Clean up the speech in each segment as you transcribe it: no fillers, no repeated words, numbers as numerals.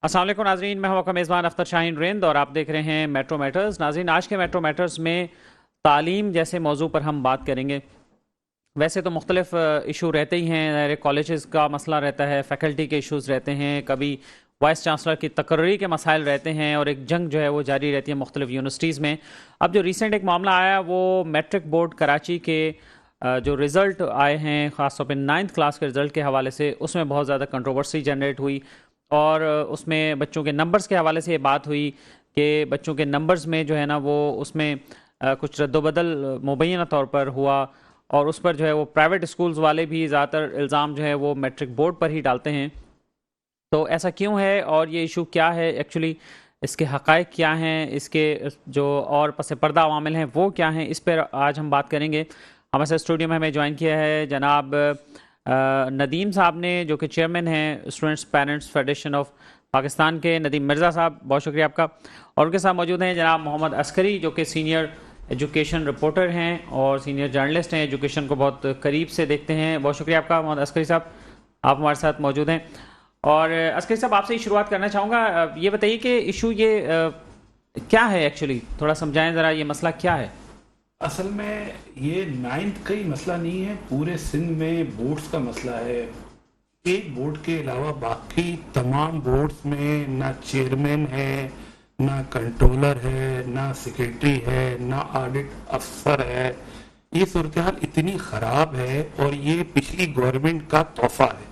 अस्सलाम वालेकुम नाज़रीन, मैं हूं आपका मेज़बान अख्तर शाहीन रिंद और आप देख रहे हैं मेट्रो मैटर्स। नाज़रीन, आज के मेट्रो मैटर्स में तालीम जैसे मौजू पर हम बात करेंगे। वैसे तो मुख्तलिफ इशू रहते ही हैं, कॉलेजेस का मसला रहता है, फैकल्टी के इश्यूज़ रहते हैं, कभी वाइस चांसलर की तकर्री के मसाइल रहते हैं और एक जंग जो है वो जारी रहती है मुख्तलिफ यूनिवर्सिटीज़ में। अब जो रिसेंट एक मामला आया वो मैट्रिक बोर्ड कराची के जो रिज़ल्ट आए हैं, ख़ासतौर पर 9th क्लास के रिज़ल्ट के हवाले से, उसमें बहुत ज़्यादा कंट्रोवर्सी जनरेट हुई और उसमें बच्चों के नंबर्स के हवाले से ये बात हुई कि बच्चों के नंबर्स में जो है ना वो उसमें कुछ रद्दोबदल मुबैना तौर पर हुआ और उस पर जो है वो प्राइवेट स्कूल्स वाले भी ज़्यादातर इल्ज़ाम जो है वो मैट्रिक बोर्ड पर ही डालते हैं। तो ऐसा क्यों है और ये इशू क्या है एक्चुअली, इसके हक़ाइक़ क्या हैं, इसके जो और पस पर्दा अवामिल हैं वो क्या हैं, इस पर आज हम बात करेंगे। हमारे साथ स्टूडियो में हमें ज्वाइन किया है जनाब नदीम साहब ने, जो कि चेयरमैन हैं students parents federation of Pakistan के। नदीम मिर्ज़ा साहब, बहुत शुक्रिया आपका। और उनके साथ मौजूद हैं जनाब मोहम्मद अस्करी, जो कि सीनियर एजुकेशन रिपोर्टर हैं और सीनियर जर्नलिस्ट हैं, एजुकेशन को बहुत करीब से देखते हैं। बहुत शुक्रिया आपका मोहम्मद अस्करी साहब, आप हमारे साथ मौजूद हैं। और अस्करी साहब, आपसे ही शुरुआत करना चाहूँगा। ये बताइए कि इशू ये क्या है एक्चुअली, थोड़ा समझाएं ज़रा, ये मसला क्या है? असल में ये 9th का ही मसला नहीं है, पूरे सिंध में बोर्ड्स का मसला है। एक बोर्ड के अलावा बाकी तमाम बोर्ड्स में ना चेयरमैन है, ना कंट्रोलर है, ना सेक्रेटरी है, ना ऑडिट अफसर है। ये सूरत हाल इतनी ख़राब है और ये पिछली गवर्नमेंट का तोहफा है,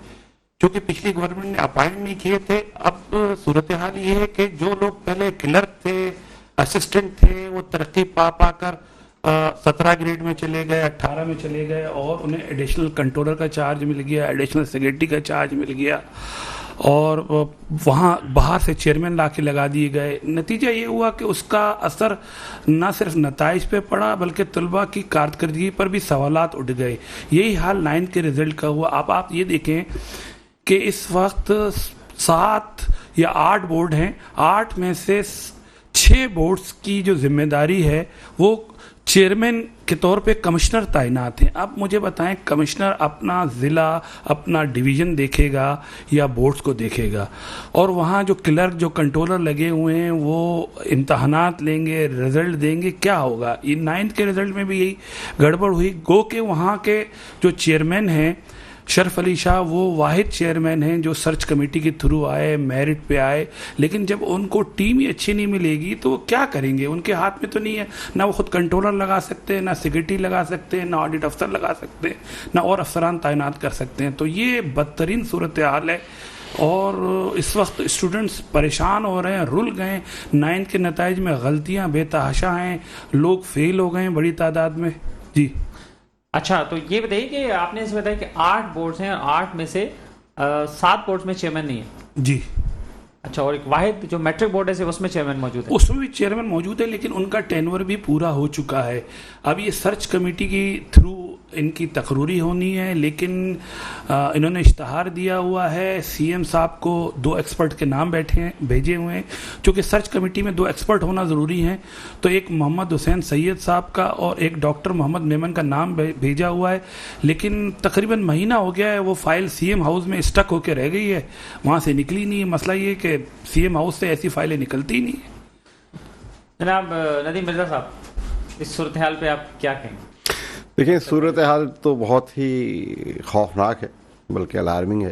क्योंकि पिछली गवर्नमेंट ने अपॉइंट नहीं किए थे। अब सूरत हाल ये है कि जो लोग पहले क्लर्क थे, असिस्टेंट थे, वो तरक्की पा पाकर 17 ग्रेड में चले गए, 18 में चले गए और उन्हें एडिशनल कंट्रोलर का चार्ज मिल गया, एडिशनल सेक्रेटरी का चार्ज मिल गया और वहाँ बाहर से चेयरमैन ला के लगा दिए गए। नतीजा ये हुआ कि उसका असर न सिर्फ नताइज पे पड़ा बल्कि तलबा की कारकर्दगी पर भी सवालात उठ गए। यही हाल 9th के रिजल्ट का हुआ। अब आप ये देखें कि इस वक्त 7 या 8 बोर्ड हैं, 8 में से 6 बोर्ड्स की जो जिम्मेदारी है वो चेयरमैन के तौर पे कमिश्नर तैनात हैं। अब मुझे बताएं, कमिश्नर अपना ज़िला, अपना डिवीज़न देखेगा या बोर्ड्स को देखेगा? और वहाँ जो क्लर्क, जो कंट्रोलर लगे हुए हैं वो इम्तहानात लेंगे, रिज़ल्ट देंगे, क्या होगा? ये 9th के रिज़ल्ट में भी यही गड़बड़ हुई। गो के वहाँ के जो चेयरमैन हैं शरफ अली शाह, वो वाहिद चेयरमैन हैं जो सर्च कमेटी के थ्रू आए, मेरिट पे आए, लेकिन जब उनको टीम ही अच्छी नहीं मिलेगी तो वो क्या करेंगे? उनके हाथ में तो नहीं है, ना वो खुद कंट्रोलर लगा सकते हैं, ना सेक्रेटरी लगा सकते हैं, ना ऑडिट अफसर लगा सकते हैं, ना और अफसरान तैनात कर सकते हैं। तो ये बदतरीन सूरत हाल है और इस वक्त स्टूडेंट्स परेशान हो रहे हैं, रुल गए। 9th के नताइज में गलतियाँ बेतहाशा हैं, लोग फेल हो गए हैं बड़ी तादाद में। जी अच्छा, तो ये बताइए कि आपने इसे बताया कि 8 बोर्ड्स हैं और 8 में से 7 बोर्ड्स में चेयरमैन नहीं है। जी। अच्छा, और एक वाहिद जो मैट्रिक बोर्ड है उसमें चेयरमैन मौजूद है? उसमें भी चेयरमैन मौजूद है, लेकिन उनका टेन्योर भी पूरा हो चुका है। अब ये सर्च कमेटी के थ्रू इनकी तकरूरी होनी है, लेकिन इन्होंने इश्तहार दिया हुआ है। सीएम साहब को 2 एक्सपर्ट के नाम भेजे हुए हैं, क्योंकि सर्च कमेटी में 2 एक्सपर्ट होना ज़रूरी है। तो एक मोहम्मद हुसैन सैयद साहब का और एक डॉक्टर मोहम्मद मेमन का नाम भेजा हुआ है, लेकिन तकरीबन महीना हो गया है वो फाइल सीएम हाउस में स्टक होकर रह गई है, वहाँ से निकली नहीं है। मसला ये कि सीएम हाउस से ऐसी फाइलें निकलती ही नहीं है। जनाब नदीम मिर्ज़ा साहब, इस सूरत हाल पे आप क्या कहेंगे? देखिए, सूरत हाल तो बहुत ही खौफनाक है, बल्कि अलार्मिंग है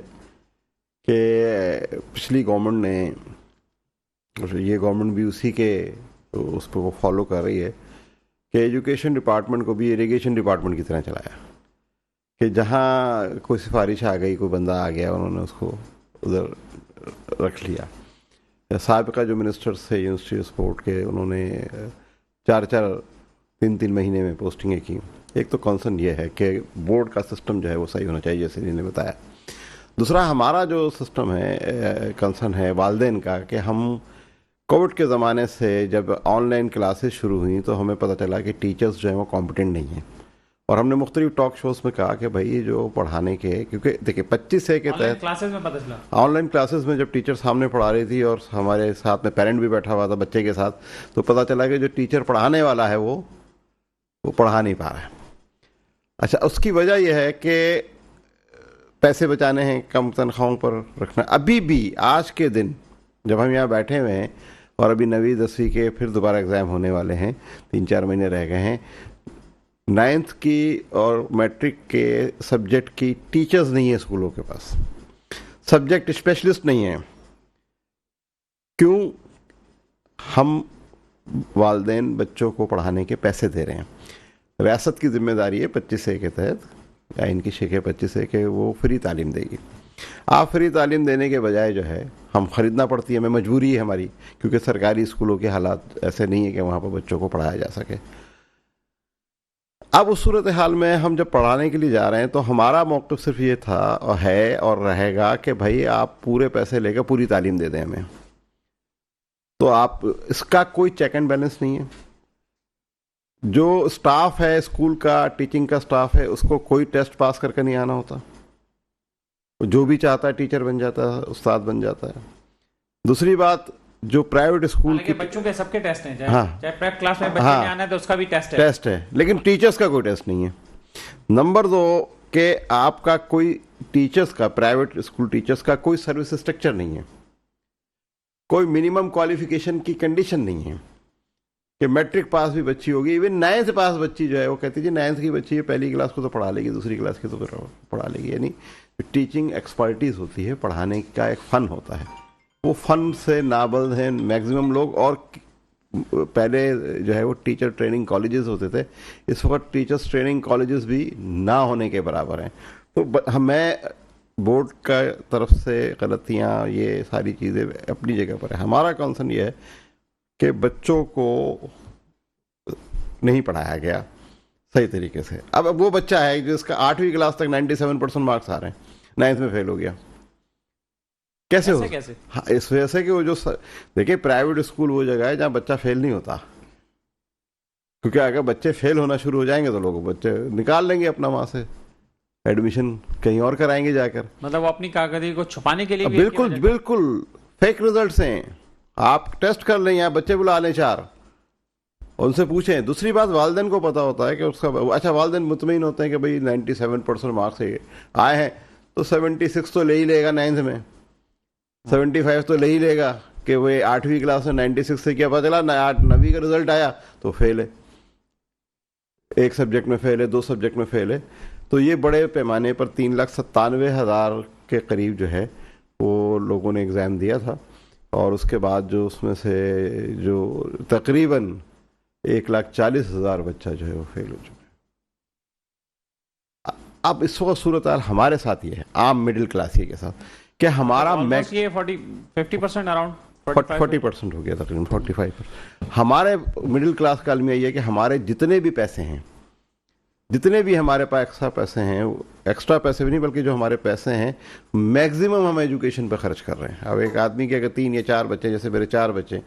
कि पिछली गवर्नमेंट ने, ये गवर्नमेंट भी उसी के उस पर वो फॉलो कर रही है कि एजुकेशन डिपार्टमेंट को भी इरिगेशन डिपार्टमेंट की तरह चलाया, कि जहाँ कोई सिफारिश आ गई, कोई बंदा आ गया, उन्होंने उसको उधर रख लिया। साबिका जो मिनिस्टर्स थे यूनिवर्सिटी ऑफ स्पोर्ट के, उन्होंने 3-3 महीने में पोस्टिंगें की। एक तो कंसर्न ये है कि बोर्ड का सिस्टम जो है वो सही होना चाहिए, जैसे इन्होंने बताया। दूसरा, हमारा जो सिस्टम है, कंसर्न है वालिदैन का, कि हम कोविड के ज़माने से जब ऑनलाइन क्लासेस शुरू हुई तो हमें पता चला कि टीचर्स जो हैं वो कॉम्पिटेंट नहीं हैं, और हमने मुख्तलिफ टॉक शोज़ में कहा कि भाई जो पढ़ाने के, क्योंकि देखिए 25 के तहत क्लासेस में पता चला, ऑनलाइन क्लासेस में जब टीचर सामने पढ़ा रही थी और हमारे साथ में पेरेंट भी बैठा हुआ था बच्चे के साथ, तो पता चला कि जो टीचर पढ़ाने वाला है वो पढ़ा नहीं पा रहा है। अच्छा, उसकी वजह यह है कि पैसे बचाने हैं, कम तनख्वाहों पर रखना। अभी भी आज के दिन जब हम यहाँ बैठे हुए हैं और अभी 9वीं 10वीं के फिर दोबारा एग्ज़ाम होने वाले हैं, 3-4 महीने रह गए हैं, 9th की और मैट्रिक के सब्जेक्ट की टीचर्स नहीं है स्कूलों के पास, सब्जेक्ट स्पेशलिस्ट नहीं है। क्यों? हम वालिदैन बच्चों को पढ़ाने के पैसे दे रहे हैं। रियासत की जिम्मेदारी है 25A के तहत, या इनकी शेख है 25A के, वो फ्री तालीम देगी। आप फ्री तालीम देने के बजाय जो है हम ख़रीदना पड़ती है, हमें मजबूरी है हमारी, क्योंकि सरकारी स्कूलों के हालात ऐसे नहीं है कि वहाँ पर बच्चों को पढ़ाया जा सके। अब उस सूरत हाल में हम जब पढ़ाने के लिए जा रहे हैं तो हमारा मौक़िफ़ सिर्फ ये था और है और रहेगा कि भाई आप पूरे पैसे लेकर पूरी तालीम दे दें हमें। तो आप इसका कोई चेक एंड बैलेंस नहीं है। जो स्टाफ है स्कूल का, टीचिंग का स्टाफ है, उसको कोई टेस्ट पास करके नहीं आना होता। जो भी चाहता है टीचर बन जाता है, उस्ताद बन जाता है। दूसरी बात, जो प्राइवेट स्कूल के बच्चों के सबके टेस्ट हैं, हाँ, चाहे प्रेप क्लास में बच्चे ने आना है तो उसका भी टेस्ट है, लेकिन टीचर्स का कोई टेस्ट नहीं है। नंबर 2 कि आपका कोई टीचर्स का, प्राइवेट स्कूल टीचर्स का कोई सर्विस स्ट्रक्चर नहीं है, कोई मिनिमम क्वालिफिकेशन की कंडीशन नहीं है कि मैट्रिक पास भी बच्ची होगी। इवन 9th पास बच्ची जो है वो कहती है 9th की बच्ची है, पहली क्लास को तो पढ़ा लेगी, दूसरी क्लास की तो पढ़ा लेगी। यानी टीचिंग एक्सपर्टीज होती है, पढ़ाने का एक फ़न होता है, वो फ़न से नाबल्द हैं मैक्सिमम लोग। और पहले जो है वो टीचर ट्रेनिंग कॉलेजेस होते थे, इस वक्त टीचर्स ट्रेनिंग कॉलेजेस भी ना होने के बराबर हैं। तो मैं बोर्ड का तरफ से गलतियाँ, ये सारी चीज़ें अपनी जगह पर है। हमारा कंसर्न ये है कि बच्चों को नहीं पढ़ाया गया सही तरीके से। अब वो बच्चा है जिसका 8वीं क्लास तक 97% मार्क्स आ रहे हैं, 9th में फेल हो गया, कैसे हो? हाँ, इस वजह से कि वो जो देखिए प्राइवेट स्कूल वो जगह है जहाँ बच्चा फेल नहीं होता, क्योंकि अगर बच्चे फेल होना शुरू हो जाएंगे तो लोग बच्चे निकाल लेंगे अपना वहाँ से, एडमिशन कहीं और कराएंगे जाकर। मतलब वो अपनी कारकर्दगी को छुपाने के लिए भी बिल्कुल बिल्कुल फेक रिजल्ट्स हैं। आप टेस्ट कर लें, यहाँ बच्चे बुला लें 4, उनसे पूछें। दूसरी बात, वालिदैन को पता होता है कि उसका, अच्छा वालिदैन मुतमईन होते हैं कि भाई 97% मार्क्स आए हैं तो 76 तो ले ही लेगा 9th में, 75 तो ले ही लेगा कि वो 8वीं क्लास में 96 से क्या पता चला 9वीं का रिजल्ट आया तो फेल है, एक सब्जेक्ट में फेल है, 2 सब्जेक्ट में फेल है। तो ये बड़े पैमाने पर 3,97,000 के करीब जो है वो लोगों ने एग्ज़ाम दिया था, और उसके बाद जो उसमें से जो तकरीबन 1,40,000 बच्चा जो है वो फेल हो चुका है। अब इस वक्त सूरत हाल हमारे साथ ये है, आम मिडिल क्लास के साथ, कि हमारा मैक्स ये 50% अराउंड 40% हो गया, तकरीबन 45%। हमारे मिडिल क्लास का अलमिया ये है कि हमारे जितने भी पैसे हैं, जितने भी हमारे पास एक्स्ट्रा पैसे हैं, एक्स्ट्रा पैसे भी नहीं बल्कि जो हमारे पैसे हैं मैक्सिमम हम एजुकेशन पे खर्च कर रहे हैं। अब एक आदमी के अगर 3 या 4 बच्चे, जैसे मेरे 4 बच्चे,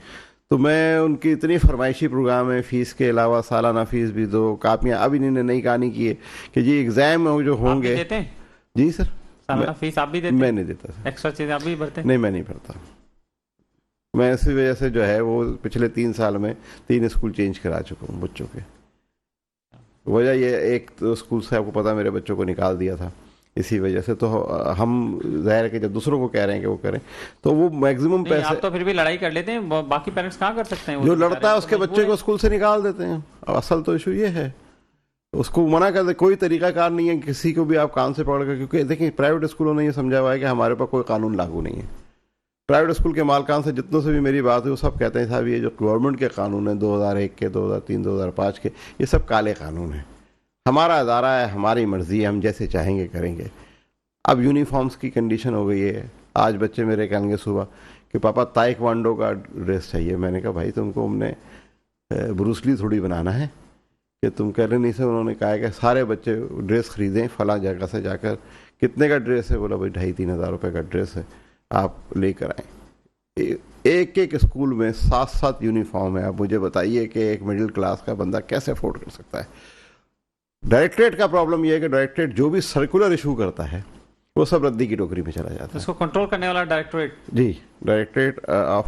तो मैं उनकी इतनी फरमाइशी प्रोग्राम है, फ़ीस के अलावा सालाना फ़ीस भी दो, कापियाँ। अब इन्होंने नई कहानी की है कि जी एग्ज़ाम जो होंगे। देते हैं? जी सर, सालाना फीस आप भी देते हैं? मैं नहीं देता सर। एक्स्ट्रा चीज़ आप भी भरते हैं? नहीं, मैं नहीं भरता। मैं इसी वजह से जो है वो पिछले 3 साल में 3 स्कूल चेंज करा चुका हूँ बच्चों के। वजह ये, एक तो स्कूल से आपको पता मेरे बच्चों को निकाल दिया था इसी वजह से। तो हम जाहिर है कि जब दूसरों को कह रहे हैं कि वो करें तो वो मैक्सिमम पैसे, आप तो फिर भी लड़ाई कर लेते हैं, बाकी पेरेंट्स कहाँ कर सकते हैं? जो लड़ता है उसके बच्चे को स्कूल से निकाल देते हैं। अब असल तो इशू ये है, उसको मना कर दे। कोई तरीकाकार नहीं है किसी को भी आप कान से पकड़ कर, क्योंकि देखिए प्राइवेट स्कूलों ने ये समझा हुआ है कि हमारे पास कोई कानून लागू नहीं है। प्राइवेट स्कूल के मालकान से जितनों से भी मेरी बात हुई वो सब कहते हैं साहब ये जो गवर्नमेंट के कानून हैं 2001 के, 2003, 2005 के, ये सब काले कानून हैं। हमारा अदारा है, हमारी मर्जी है, हम जैसे चाहेंगे करेंगे। अब यूनिफॉर्म्स की कंडीशन हो गई है। आज बच्चे मेरे कहेंगे सुबह कि पापा ताइक्वांडो का ड्रेस चाहिए। मैंने कहा भाई तुमको हमने ब्रूसली थोड़ी बनाना है कि तुम कह रहे नहीं सर। उन्होंने कहा कि सारे बच्चे ड्रेस खरीदें फला जगह से जाकर। कितने का ड्रेस है? बोला भाई 2,500-3 हज़ार रुपये का ड्रेस है, आप लेकर आएँ। एक एक स्कूल में 7-7 यूनिफॉर्म है। आप मुझे बताइए कि एक मिडिल क्लास का बंदा कैसे अफोर्ड कर सकता है। डायरेक्टरेट का प्रॉब्लम यह है कि डायरेक्टरेट जो भी सर्कुलर इशू करता है वो सब रद्दी की टोकरी में चला जाता है। इसको कंट्रोल करने वाला डायरेक्टरेट? जी, directorate of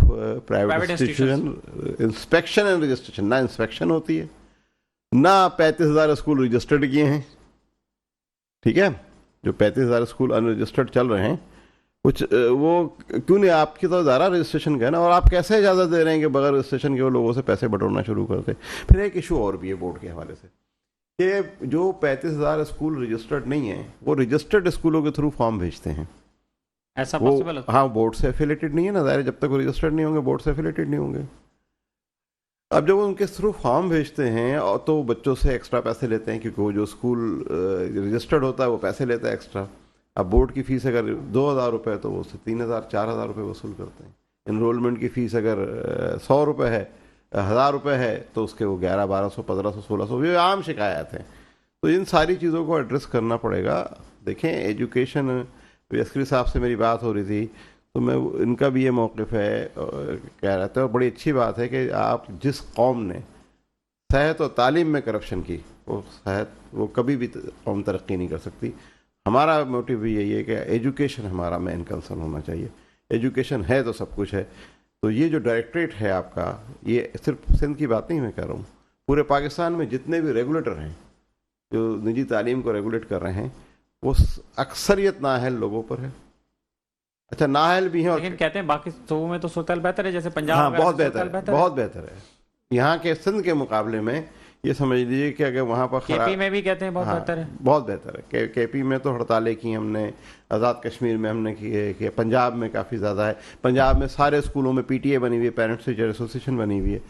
private institution, inspection and registration. ना इंस्पेक्शन होती है, ना 35,000 स्कूल रजिस्टर्ड किए हैं। ठीक है, जो 35,000 स्कूल अनरजिस्टर्ड चल रहे हैं कुछ वो क्यों नहीं, आपकी तो ज़्यादा रजिस्ट्रेशन का है ना, और आप कैसे इजाज़त दे रहे हैं कि बगैर रजिस्ट्रेशन के वो लोगों से पैसे बटोरना शुरू करते। फिर एक इशू और भी है बोर्ड के हवाले से कि जो 35,000 स्कूल रजिस्टर्ड नहीं है, वो रजिस्टर्ड स्कूलों के थ्रू फॉर्म भेजते हैं। ऐसा वो पॉसिबल है? हाँ, बोर्ड से एफिलेटेड नहीं है ना, ज़ाहिर है, जब तक वो रजिस्टर्ड नहीं होंगे बोर्ड से एफिलेटेड नहीं होंगे। अब जब वो उनके थ्रू फॉर्म भेजते हैं और तो बच्चों से एक्स्ट्रा पैसे लेते हैं, क्योंकि वो जो स्कूल रजिस्टर्ड होता है वो पैसे लेता है एक्स्ट्रा। अब बोर्ड की फ़ीस अगर 2,000 रुपये तो वो उससे 3,000 4,000 रुपये वसूल करते हैं। इनरोलमेंट की फ़ीस अगर 100 रुपये है, 1,000 रुपये है, तो उसके वो 1100 1200 1600, ये आम शिकायत है। तो इन सारी चीज़ों को एड्रेस करना पड़ेगा। देखें, एजुकेशन, यस्करी साहब से मेरी बात हो रही थी तो मैं, इनका भी ये मौक़िफ़ है, कह रहे थे, और बड़ी अच्छी बात है कि आप जिस कौम ने सेहत और तालीम में करप्शन की, वो कभी भी कौम तरक्की नहीं कर सकती। हमारा मोटिव भी यही है कि एजुकेशन हमारा मेन कंसर्न होना चाहिए। एजुकेशन है तो सब कुछ है। तो ये जो डायरेक्टरेट है आपका, ये सिर्फ सिंध की बात नहीं मैं कह रहा हूँ, पूरे पाकिस्तान में जितने भी रेगुलेटर हैं जो निजी तालीम को रेगुलेट कर रहे हैं, वो अक्सरियत नाअहल लोगों पर है। अच्छा, नाअहल भी हैं, और लेकिन कहते हैं बाकी सूबों में तो सूरत बेहतर है, जैसे पंजाब हाँ, वगैरह बहुत से बेहतर सूरत है, बहुत बेहतर है। यहाँ के सिंध के मुकाबले में ये समझ लीजिए कि अगर वहाँ पर केपी में भी कहते हैं बहुत बेहतर है। बहुत बेहतर है। केपी में तो हड़तालें की हमने, आज़ाद कश्मीर में हमने की है, कि पंजाब में काफ़ी ज़्यादा है। पंजाब में सारे स्कूलों में पीटीए बनी हुई है, पेरेंट्स टीचर एसोसिएशन बनी हुई है,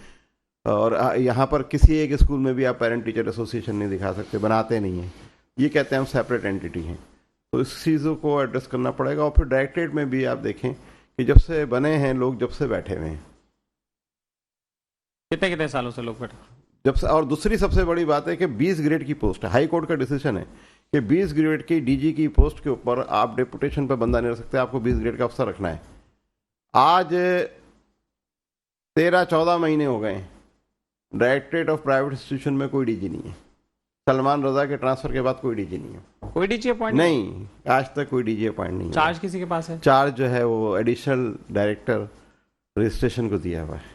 और यहाँ पर किसी एक स्कूल में भी आप पेरेंट टीचर एसोसिएशन नहीं दिखा सकते, बनाते नहीं हैं। ये कहते हैं हम सेपरेट एंटिटी हैं। तो इस चीज़ों को एड्रेस करना पड़ेगा। और फिर डायरेक्टरेट में भी आप देखें कि जब से बने हैं लोग, जब से बैठे हुए हैं, कितने कितने सालों से लोग बैठे जब से। और दूसरी सबसे बड़ी बात है कि 20 ग्रेड की पोस्ट है, हाई कोर्ट का डिसीजन है कि 20 ग्रेड की डीजी की पोस्ट के ऊपर आप डेपुटेशन पर बंदा नहीं रख सकते, आपको 20 ग्रेड का अफसर रखना है। आज 13-14 महीने हो गए, डायरेक्टरेट ऑफ प्राइवेट इंस्टीट्यूशन में कोई डीजी नहीं है। सलमान रजा के ट्रांसफर के बाद कोई डीजी नहीं है। कोई डीजी अपॉइंट नहीं, आज तक कोई डीजी अपॉइंट नहीं है। चार्ज किसी के पास है? चार्ज जो है वो एडिशनल डायरेक्टर रजिस्ट्रेशन को दिया हुआ है।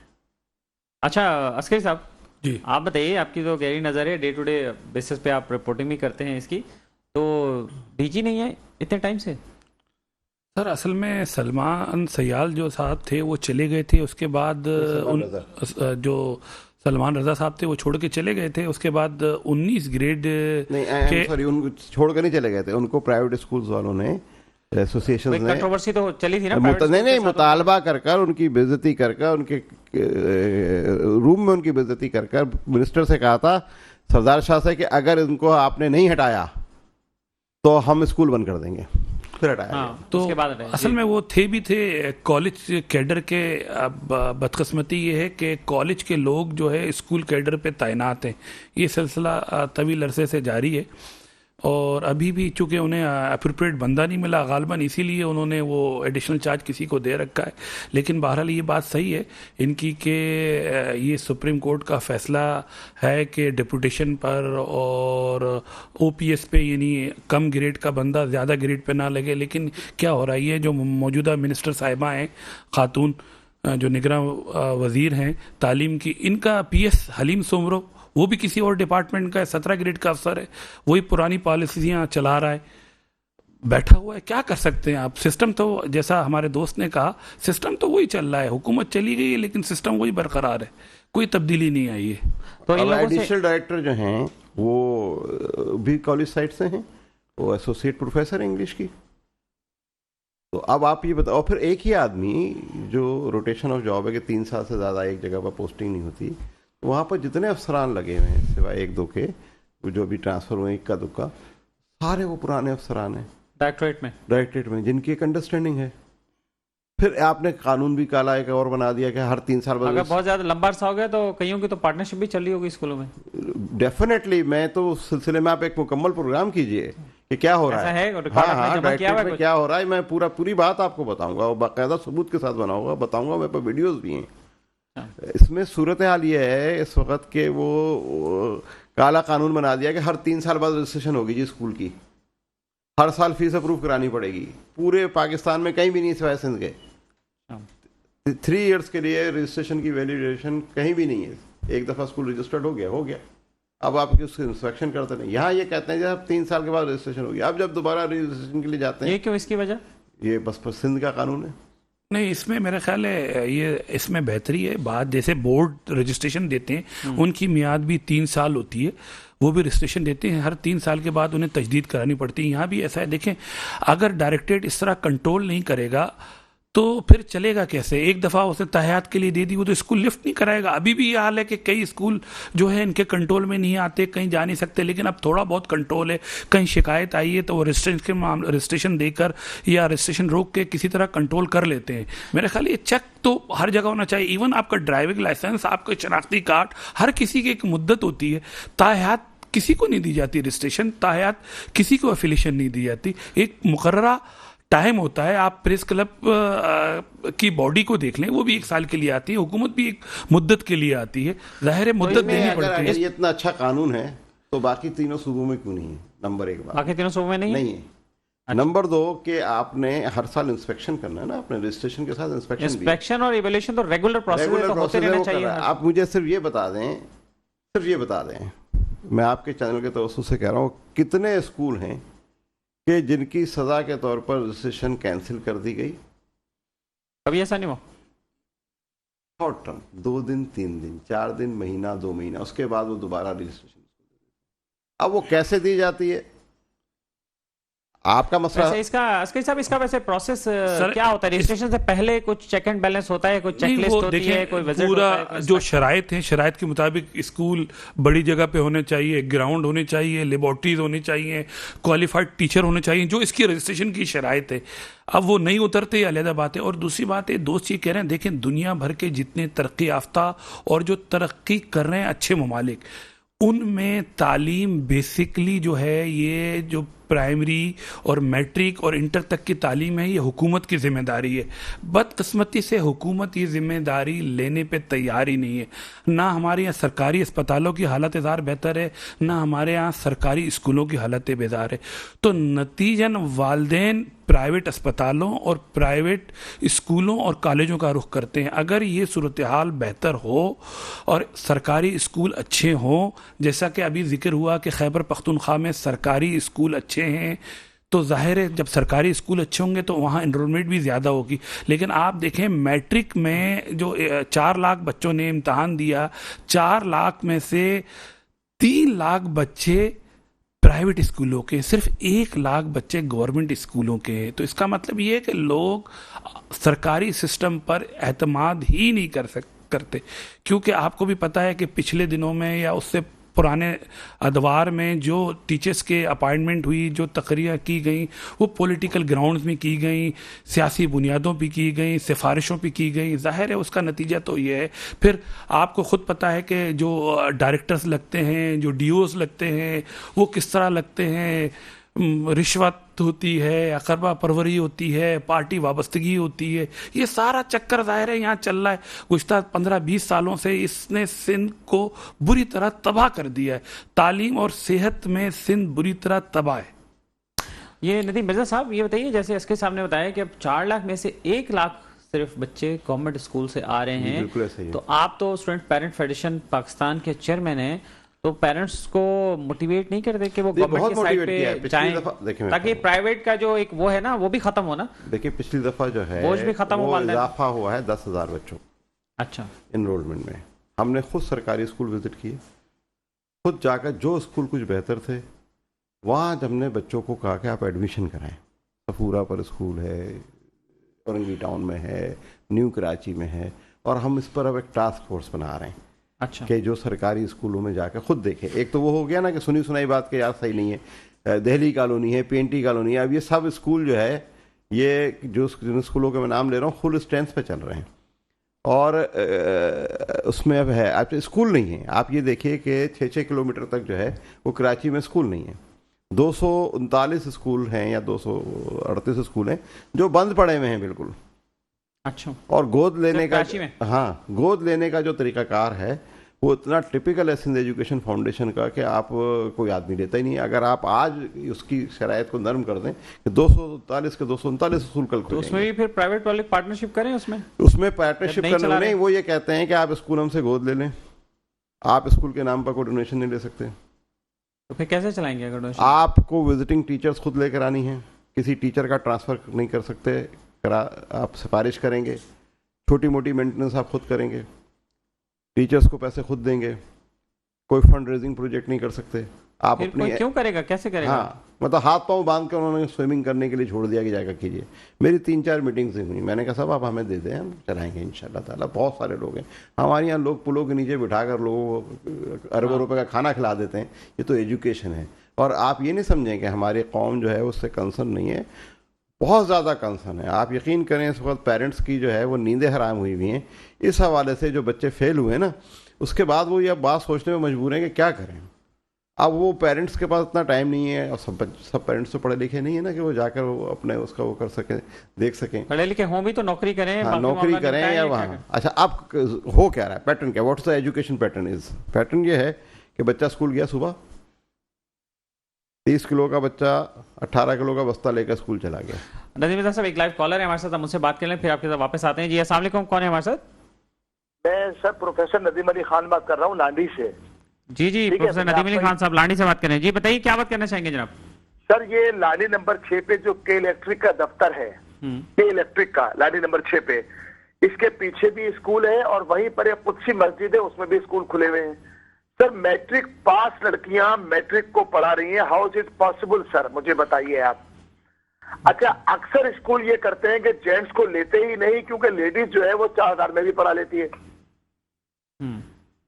अच्छा अस्करी साहब जी, आप बताइए, आपकी तो गहरी नज़र है, डे टू डे बेसिस पे आप रिपोर्टिंग भी करते हैं इसकी, तो डीजी नहीं है इतने टाइम से? सर असल में सलमान सयाल जो साहब थे वो चले गए थे, उसके बाद जो सलमान रजा साहब थे वो छोड़ के चले गए थे। उसके बाद 19 ग्रेड नहीं, सॉरी, उनको छोड़ कर नहीं चले गए थे, उनको प्राइवेट स्कूल्स वालों ने, एसोसिएशन ने, कंट्रोवर्सी तो चली थी ना, नहीं, मुतालबा कर उनकी बेइज्जती कर उनके रूम में उनकी बेइज्जती कर मिनिस्टर से कहा था, सरदार शाह से, कि अगर इनको आपने नहीं हटाया तो हम स्कूल बंद कर देंगे। फिर हटाया। हाँ, तो उसके बाद असल में वो थे भी थे कॉलेज कैडर के। अब बदकिस्मती ये है कि कॉलेज के लोग जो है स्कूल कैडर पे तैनात हैं। ये सिलसिला तवील अरसे से जारी है, और अभी भी चूंकि उन्हें अप्रोप्रिएट बंदा नहीं मिला गालबन, इसीलिए उन्होंने वो एडिशनल चार्ज किसी को दे रखा है। लेकिन बहरहाल ये बात सही है इनकी कि ये सुप्रीम कोर्ट का फैसला है कि डिपुटेशन पर और ओपीएस पे, यानी कम ग्रेड का बंदा ज़्यादा ग्रेड पे ना लगे। लेकिन क्या हो रहा है, ये जो मौजूदा मिनिस्टर साहिबा हैं खातून, जो निगरान वज़ीर हैं तालीम की, इनका पीएस हलीम सोमरो, वो भी किसी और डिपार्टमेंट का है, 17 ग्रेड का अफसर है, वही पुरानी पॉलिसियाँ चला रहा है, बैठा हुआ है। क्या कर सकते हैं आप? सिस्टम तो, जैसा हमारे दोस्त ने कहा, सिस्टम तो वही चल रहा है, हुकूमत चली गई है लेकिन सिस्टम वही बरकरार है, कोई तब्दीली नहीं आई है। तो इन लोगों से एडिशनल डायरेक्टर जो हैं वो भी कॉलेज साइड से हैं, वो एसोसिएट प्रोफेसर इंग्लिश की। तो अब आप ये बताओ, फिर एक ही आदमी जो रोटेशन ऑफ जॉब है कि 3 साल से ज़्यादा एक जगह पर पोस्टिंग नहीं होती, वहाँ पर जितने अफसरान लगे हुए हैं सिवाय 1-2 के, जो भी ट्रांसफ़र हुए इक्का दुक्का, सारे वो पुराने अफसरान हैं डायरेक्टरेट में जिनकी एक अंडरस्टैंडिंग है। फिर आपने कानून भी काला एक और बना दिया कि हर 3 साल बाद, अगर बहुत ज़्यादा लंबा अरसा हो गया तो कईयों की तो पार्टनरशिप भी चल रही होगी स्कूलों में। डेफिनेटली, मैं तो उस सिलसिले में आप एक मुकम्मल प्रोग्राम कीजिए कि क्या हो रहा है। हाँ, डायरेक्टरेट में क्या हो रहा है, मैं पूरी बात आपको बताऊंगा और बाकायदा सबूत के साथ बनाऊंगा, बताऊंगा, मेरे पास वीडियोस भी हैं। इसमें सूरत हाल ये है इस वक्त के वो काला कानून बना दिया कि हर 3 साल बाद रजिस्ट्रेशन होगी जी स्कूल की, हर साल फीस अप्रूव करानी पड़ेगी। पूरे पाकिस्तान में कहीं भी नहीं सिवाय सिंध के 3 इयर्स के लिए रजिस्ट्रेशन की वैलिडेशन कहीं भी नहीं है। एक दफ़ा स्कूल रजिस्टर्ड हो गया, अब आपकी उसकी इंस्पेक्शन करते नहीं। यहाँ ये कहते हैं जब 3 साल के बाद रजिस्ट्रेशन होगी, अब जब दोबारा रजिस्ट्रेशन के लिए जाते हैं, ये क्यों, इसकी वजह ये बस पर सिंध का कानून है? नहीं, इसमें मेरा ख्याल है ये इसमें बेहतरी है। बात जैसे बोर्ड रजिस्ट्रेशन देते हैं उनकी मियाद भी 3 साल होती है, वो भी रजिस्ट्रेशन देते हैं, हर 3 साल के बाद उन्हें तजदीद करानी पड़ती है। यहाँ भी ऐसा है। देखें, अगर डायरेक्टरेट इस तरह कंट्रोल नहीं करेगा तो फिर चलेगा कैसे? एक दफ़ा उसने तहयात के लिए दे दी, वो तो स्कूल लिफ्ट नहीं कराएगा। अभी भी ये हाल है कि कई स्कूल जो है इनके कंट्रोल में नहीं आते, कहीं जा नहीं सकते, लेकिन अब थोड़ा बहुत कंट्रोल है। कहीं शिकायत आई है तो वो रजिस्ट्रेशन देकर या रजिस्ट्रेशन रोक के किसी तरह कंट्रोल कर लेते हैं। मेरे ख्याल ये चेक तो हर जगह होना चाहिए। इवन आपका ड्राइविंग लाइसेंस, आपका शनाख्ती कार्ड, हर किसी की एक मुद्दत होती है। ताहयात किसी को नहीं दी जाती, रजिस्ट्रेशन ताहयात किसी को एफिलिएशन नहीं दी जाती। एक मुकर्ररा टाइम होता है। आप प्रेस क्लब की बॉडी को देख लें, वो भी 1 साल के लिए आती है, हुकूमत भी एक मुद्दत के लिए आती है। जाहिर है मुद्दत देनी पड़ती है। अगर ये इतना अच्छा कानून है तो बाकी तीनों सूबों में क्यों नहीं है? नंबर 1 बात, बाकी तीनों सूबों में नहीं है। अच्छा। नंबर 2 कि आपने हर साल इंस्पेक्शन करना है ना, अपने रजिस्ट्रेशन के साथ इंस्पेक्शन और इवैल्यूएशन तो रेगुलर प्रोसेस होते रहना चाहिए। आप मुझे सिर्फ ये बता दें, मैं आपके चैनल के तवज्जुह से कह रहा हूँ, कितने स्कूल हैं कि जिनकी सजा के तौर पर रजिस्ट्रेशन कैंसिल कर दी गई? कभी ऐसा नहीं हुआ? शॉर्ट टर्म, 2 दिन, 3 दिन, 4 दिन, महीना, 2 महीना, उसके बाद वो दोबारा रजिस्ट्रेशन। अब वो कैसे दी जाती है? आपका मसला इसका वैसे प्रोसेस क्या होता है? रजिस्ट्रेशन से पहले कुछ चेक एंड बैलेंस होता है, कुछ चेकलिस्ट होती है, कोई विजिट पूरा होता है, जो शराइत है, शराइत के मुताबिक स्कूल बड़ी जगह पे होने चाहिए, ग्राउंड होने चाहिए, लेबोरेटरीज होनी चाहिए, क्वालिफाइड टीचर होने चाहिए, जो इसकी रजिस्ट्रेशन की शराइत है। अब वो नहीं उतरते, अलग बात है। और दूसरी बात है, दोस्त ये कह रहे हैं, देखें दुनिया भर के जितने तरक्की याफ्ता और जो तरक्की कर रहे हैं अच्छे ममालिक, उनमें तालीम बेसिकली जो है, ये जो प्राइमरी और मैट्रिक और इंटर तक की तालीम है, ये हुकूमत की जिम्मेदारी है। बदकिस्मती से हुकूमत ये जिम्मेदारी लेने पे तैयार ही नहीं है। ना हमारे यहाँ सरकारी अस्पतालों की हालत ज़ार बेहतर है, ना हमारे यहाँ सरकारी स्कूलों की हालत बेजार है। तो नतीजन वालिदैन प्राइवेट अस्पतालों और प्राइवेट स्कूलों और कॉलेजों का रुख करते हैं। अगर ये सूरत हाल बेहतर हो और सरकारी स्कूल अच्छे हों, जैसा कि अभी जिक्र हुआ कि खैबर पख्तूनख्वा में सरकारी स्कूल अच्छे हैं, तो जाहिर है जब सरकारी स्कूल अच्छे होंगे तो वहाँ एनरोलमेंट भी ज़्यादा होगी। लेकिन आप देखें, मैट्रिक में जो 4 लाख बच्चों ने इम्तहान दिया, 4 लाख में से 3 लाख बच्चे प्राइवेट स्कूलों के, सिर्फ 1 लाख बच्चे गवर्नमेंट स्कूलों के हैं। तो इसका मतलब ये है कि लोग सरकारी सिस्टम पर एतमाद ही नहीं करते, क्योंकि आपको भी पता है कि पिछले दिनों में या उससे पुराने अदवार में जो टीचर्स के अपॉइंटमेंट हुई, जो तकरीरें की गई, वो पॉलिटिकल ग्राउंड्स में की गई, सियासी बुनियादों पे की गई, सिफारिशों पे की गई। जाहिर है उसका नतीजा तो ये है। फिर आपको ख़ुद पता है कि जो डायरेक्टर्स लगते हैं, जो डीओस लगते हैं, वो किस तरह लगते हैं। रिश्वत होती है, अकरबा परवरी होती है, पार्टी वाबस्तगी होती है। ये सारा चक्कर ज़ाहिर है यहाँ चल रहा है। गुज़श्ता 15-20 सालों से इसने सिंध को बुरी तरह तबाह कर दिया है। तालीम और सेहत में सिंध बुरी तरह तबाह है। ये नदीम मिर्जा साहब, ये बताइए, जैसे इसके सामने बताया कि अब 4 लाख में से 1 लाख सिर्फ बच्चे गवर्नमेंट स्कूल से आ रहे हैं। तो आप तो स्टूडेंट पेरेंट फेडरेशन पाकिस्तान के चेयरमैन हैं, तो पेरेंट्स को मोटिवेट नहीं करते कि वो गवर्नमेंट की साइड पे जाएं, ताकि प्राइवेट का जो एक वो है ना, वो भी खत्म हो ना? देखिए, पिछली दफा जो है बोझ भी खत्म हो, इजाफा हुआ है 10,000 बच्चों अच्छा इनरोलमेंट में। हमने खुद सरकारी स्कूल विजिट किए, खुद जाकर जो स्कूल कुछ बेहतर थे वहाँ हमने बच्चों को कहा कि आप एडमिशन कराएं। सफूरा पर स्कूल है, औरंगी टाउन में है, न्यू कराची में है, और हम इस पर अब एक टास्क फोर्स बना रहे हैं। अच्छा, कि जो सरकारी स्कूलों में जाकर खुद देखें। एक तो वो हो गया ना कि सुनी सुनाई बात के यार सही नहीं है, दिल्ली कॉलोनी है, पेंटी कॉलोनी है, अब ये सब स्कूल जो है, ये जो जिन स्कूलों के मैं नाम ले रहा हूँ फुल स्ट्रेंथ पे चल रहे हैं, और उसमें अब है, आप स्कूल नहीं है। आप ये देखिए कि 6-6 किलोमीटर तक जो है वो कराची में स्कूल नहीं है। 239 स्कूल हैं या 238 स्कूल हैं जो बंद पड़े हुए हैं बिल्कुल। अच्छा, और गोद लेने का, हाँ, गोद लेने का जो तरीकाकार है वो इतना टिपिकल है सिंध एजुकेशन फाउंडेशन का कि आप कोई आदमी लेता ही नहीं। अगर आप आज उसकी शराइत को नरम कर दें कि 239 के 239 स्कूल कल तो उसमें भी फिर प्राइवेट पब्लिक पार्टनरशिप करें, उसमें पार्टनरशिप करना नहीं, वो ये कहते हैं कि आप स्कूल हमसे गोद ले लें, आप स्कूल के नाम पर कोई डोनेशन नहीं ले सकते। तो फिर कैसे चलाएंगे अगर डोनेशन? आपको विजिटिंग टीचर्स खुद लेकर आनी है, किसी टीचर का ट्रांसफ़र नहीं कर सकते, आप सिफारिश करेंगे, छोटी मोटी मेंटेनेंस आप खुद करेंगे, टीचर्स को पैसे खुद देंगे, कोई फंड रेजिंग प्रोजेक्ट नहीं कर सकते आप फिर अपनी। कोई क्यों करेगा, कैसे करेगा? हाँ, मतलब हाथ पांव बांध कर उन्होंने स्विमिंग करने के लिए छोड़ दिया कि जाकर कीजिए। मेरी 3-4 मीटिंग्स हुई, मैंने कहा सब आप हमें दे दें, हम चलाएंगे इंशाल्लाह ताला। बहुत सारे लोग हैं हमारे यहाँ, लोग पुलों के नीचे बिठाकर लोगों को अरबों रुपए का खाना खिला देते हैं। ये तो एजुकेशन है। और आप ये नहीं समझें कि हमारी कौम जो है उससे कंसर्न नहीं है, बहुत ज़्यादा कंसर्न है। आप यकीन करें, इस वक्त पेरेंट्स की जो है वो नींदें हराम हुई हुई हैं इस हवाले से। जो बच्चे फेल हुए ना, उसके बाद वो ये बात सोचने में मजबूर हैं कि क्या करें। अब वो पेरेंट्स के पास इतना टाइम नहीं है, और सब पेरेंट्स तो पढ़े लिखे नहीं है ना कि वो जाकर वो अपने उसका वो कर सकें, देख सकें। पढ़े लिखे हों भी तो नौकरी करें। हाँ, नौकरी करें या वहाँ। अच्छा, अब हो क्या रहा है, पैटर्न क्या, what's the education pattern is? Pattern ये है कि बच्चा स्कूल गया सुबह, 30 किलो का बच्चा 18 किलो का बस्ता लेकर स्कूल चला गया। नदीम मिर्जा साहब, एक लाइव कॉलर है हमारे साथ, हम उनसे बात कर लें, फिर आपके साथ वापस आते हैं। जी अस्सलाम वालेकुम, कौन है हमारे साथ? मैं सर प्रोफेसर नदीम अली खान बात कर रहा हूँ लांडी से। जी जी, प्रोफेसर नदीम अली खान साहब लांडी से बात कर रहे हैं। जी बताइए, क्या बात करना चाहेंगे जनाब? सर ये लांडी नंबर 6 पे जो के इलेक्ट्रिक का दफ्तर है, के इलेक्ट्रिक का लांडी नंबर 6 पे, इसके पीछे भी स्कूल है और वहीं पर एक कुदसी मस्जिद है, उसमें भी स्कूल खुले हुए हैं। सर मैट्रिक पास लड़कियां मैट्रिक को पढ़ा रही हैं, how is it possible sir, मुझे बताइए आप। अच्छा, अक्सर स्कूल ये करते हैं कि जेंट्स को लेते ही नहीं, क्योंकि लेडीज जो है वो 4000 में भी पढ़ा लेती है।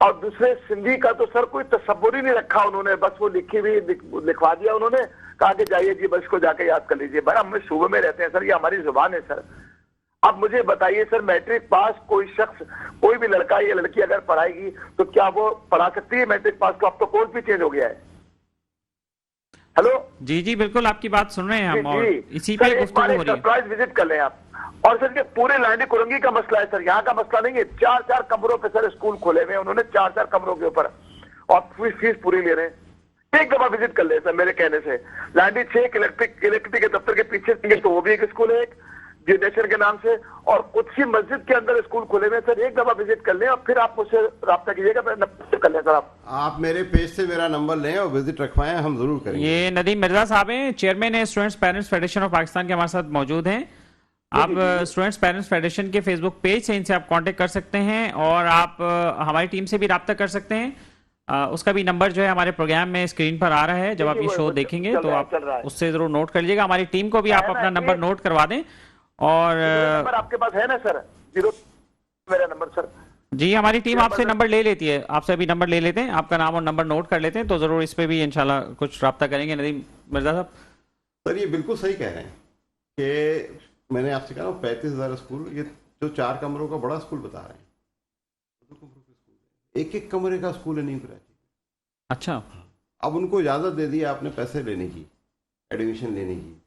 और दूसरे सिंधी का तो सर कोई तसव्वुर ही नहीं रखा उन्होंने, बस वो लिखी हुई लिखवा दिया उन्होंने, कहा कि जाइए जी बस को जाके याद कर लीजिए। बड़ा हम सूबे में रहते हैं सर, ये हमारी जुबान है सर। अब मुझे बताइए सर, मैट्रिक पास कोई शख्स, कोई भी लड़का या लड़की अगर पढ़ाएगी तो क्या वो पढ़ा सकती है मैट्रिक पास को? अब तो कोर्स भी चेंज हो गया है। हेलो जी जी, बिल्कुल आपकी बात सुन रहे हैं हम, और इसी पे गुफ्तगू हो रही है। सरप्राइज विजिट कर लें आप। और सर ये पूरे लांडी कुरंगी का मसला है सर, यहाँ का मसला नहीं है। 4-4 कमरों पे सर स्कूल खोले हुए हैं उन्होंने, 4-4 कमरों के ऊपर, और फीस पूरी ले रहे हैं। एक दफा विजिट कर ले सर मेरे कहने से। लांडी 6 इलेक्ट्रिक के दफ्तर के पीछे तो वो भी एक स्कूल है, एक जनरेशन के नाम से, और कुदसी मस्जिद के अंदर स्कूल खोले हुए सर। एक दफा विजिट कर लें और फिर आप मुझसे राब्ता कीजिएगा, कर लें सर। आप मेरे पेज से मेरा नंबर लें और विजिट रखवाएं, हम जरूर करेंगे। ये नदीम मिर्जा साहब हैं, चेयरमैन है students parents federation of Pakistan के, हमारे साथ मौजूद हैं। आप स्टूडेंट्स पेरेंट्स फेडरेशन के फेसबुक पेज से इनसे आप कांटेक्ट कर सकते हैं, और आप हमारी टीम से भी राब्ता कर सकते हैं। उसका भी नंबर जो है हमारे प्रोग्राम में स्क्रीन पर आ रहा है, जब आप ये शो देखेंगे तो आप उससे जरूर नोट कर लीजिएगा। हमारी टीम को भी आप अपना नंबर नोट करवा दें। और नंबर आपके पास है ना सर? 0 मेरा नंबर सर। जी, हमारी टीम आपसे नंबर ले लेती है, आपसे अभी नंबर ले लेते हैं, आपका नाम और नंबर नोट कर लेते हैं, तो जरूर इस पे भी इंशाल्लाह कुछ राब्ता करेंगे। नदीम मिर्जा साहब सर, ये बिल्कुल सही कह रहे हैं कि मैंने आपसे कहा 35,000 स्कूल, ये जो 4 कमरों का बड़ा स्कूल बता रहे हैं, 2 कमरों का स्कूल, एक कमरे का स्कूल है न्यू कराची। अच्छा, अब उनको इजाज़त दे दी आपने पैसे लेने की, एडमिशन लेने की।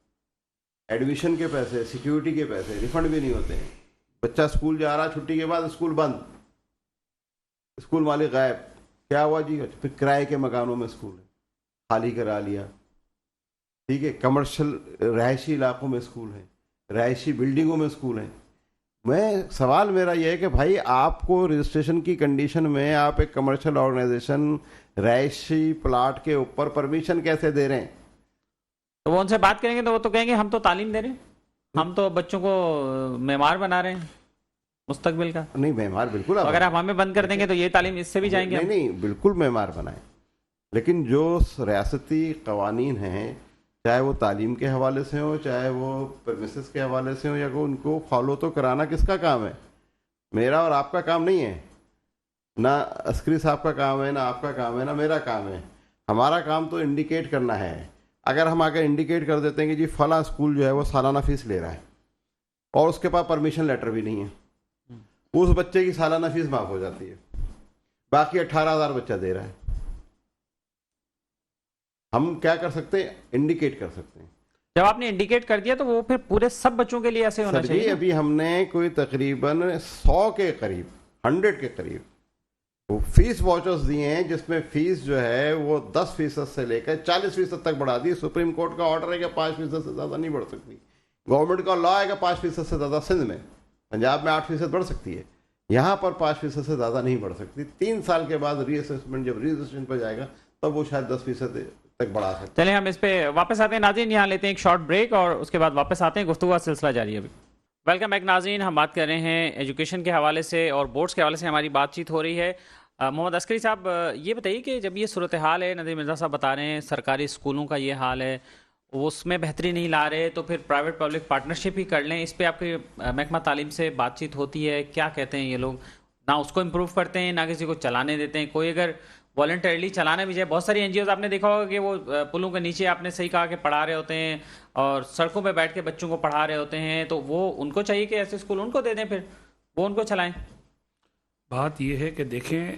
एडमिशन के पैसे, सिक्योरिटी के पैसे रिफंड भी नहीं होते हैं। बच्चा स्कूल जा रहा, छुट्टी के बाद स्कूल बंद, स्कूल मालिक गायब। क्या हुआ जी? फिर किराए के मकानों में स्कूल है, खाली करा लिया। ठीक है, कमर्शियल रहायशी इलाकों में स्कूल है, रहायशी बिल्डिंगों में स्कूल है। सवाल मेरा यह है कि भाई आपको रजिस्ट्रेशन की कंडीशन में आप एक कमर्शियल ऑर्गेनाइजेशन रहायशी प्लाट के ऊपर परमिशन कैसे दे रहे हैं? तो वो उनसे बात करेंगे तो वो तो कहेंगे हम तो तालीम दे रहे हैं, हम तो बच्चों को मेमार बना रहे हैं मुस्तकबिल का। नहीं, मेमार बिल्कुल तो अगर आप हमें बंद कर देंगे तो ये तालीम इससे भी जाएंगे। नहीं, बिल्कुल मेमार बनाए, लेकिन जो रियासती कवानीन हैं, चाहे वो तालीम के हवाले से हो, चाहे वो परमिसेस के हवाले से हो, या को उनको फॉलो तो कराना किसका काम है? मेरा और आपका काम नहीं है, ना अस्करी साहब का काम है, ना आपका काम है, ना मेरा काम है। हमारा काम तो इंडिकेट करना है। अगर हम आकर इंडिकेट कर देते हैं कि जी फला स्कूल जो है वो सालाना फीस ले रहा है और उसके पास परमिशन लेटर भी नहीं है, उस बच्चे की सालाना फीस माफ हो जाती है, बाकी 18,000 बच्चा दे रहा है। हम क्या कर सकते हैं? इंडिकेट कर सकते हैं। जब आपने इंडिकेट कर दिया तो वो फिर पूरे सब बच्चों के लिए ऐसे होना चाहिए। अभी हमने कोई तकरीबन 100 के करीब, 100 के करीब वो फीस वाउचर्स दिए हैं, जिसमें फीस जो है वो 10% से लेकर 40% तक बढ़ा दी। सुप्रीम कोर्ट का ऑर्डर है कि 5% से ज़्यादा नहीं बढ़ सकती। गवर्नमेंट का लॉ है कि 5% से ज़्यादा सिंध में, पंजाब में 8% बढ़ सकती है, यहाँ पर 5% से ज़्यादा नहीं बढ़ सकती। 3 साल के बाद रीअसेसमेंट, जब रीअसेसमेंट पर जाएगा तब वो शायद 10% तक बढ़ा सकते हैं। चलिए हम इस पे वापस आते हैं नाज़रीन, यहाँ लेते हैं एक शॉर्ट ब्रेक और उसके बाद वापस आते हैं, गुफ्तगू का सिलसिला जारी है अभी। वेलकम बैक नाज़रीन, हम बात कर रहे हैं एजुकेशन के हवाले से और बोर्ड्स के हवाले से हमारी बातचीत हो रही है। मोहम्मद अस्करी साहब, ये बताइए कि जब ये सूरत हाल है, नदीम मिर्ज़ा साहब बता रहे हैं सरकारी स्कूलों का ये हाल है, उसमें बेहतरी नहीं ला रहे, तो फिर प्राइवेट पब्लिक पार्टनरशिप ही कर लें, इस पे आपकी महकमा तालीम से बातचीत होती है, क्या कहते हैं ये लोग? ना उसको इम्प्रूव करते हैं, ना किसी को चलाने देते हैं। कोई अगर वॉलंटरली चलाना भी जाए, बहुत सारी एनजीओज आपने देखा होगा कि वो पुलों के नीचे, आपने सही कहा कि पढ़ा रहे होते हैं और सड़कों पे बैठ के बच्चों को पढ़ा रहे होते हैं, तो वो उनको चाहिए कि ऐसे स्कूल उनको दे दें, फिर वो उनको चलाएं। बात यह है कि देखें,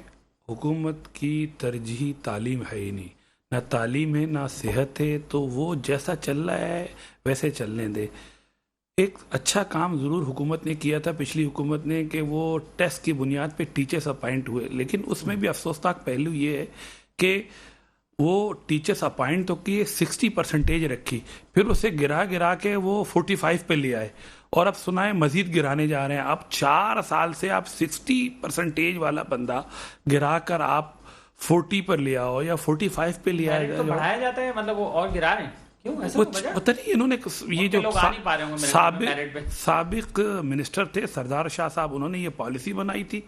हुकूमत की तरजीही तालीम है ही नहीं, ना तालीम है ना सेहत है, तो वो जैसा चल रहा है वैसे चलने दे। एक अच्छा काम ज़रूर हुकूमत ने किया था, पिछली हुकूमत ने, कि वो टेस्ट की बुनियाद पे टीचर्स अपॉइंट हुए, लेकिन उसमें भी अफसोसनाक पहलू ये है कि वो टीचर्स अपॉइंट तो किए, 60% रखी, फिर उसे गिरा गिरा के वो 45 पे ले आए, और अब सुनाए मजीद गिराने जा रहे हैं। अब 4 साल से आप 60% वाला बंदा गिरा कर आप 40 पर ले आओ या 45 पे ले आया तो बढ़ाया जाता है, मतलब वो और गिरा रहे हैं, क्यों? ऐसा कुछ पता नहीं, इन्होंने ये जो साबिक मिनिस्टर थे सरदार शाह साहब, उन्होंने ये पॉलिसी बनाई थी।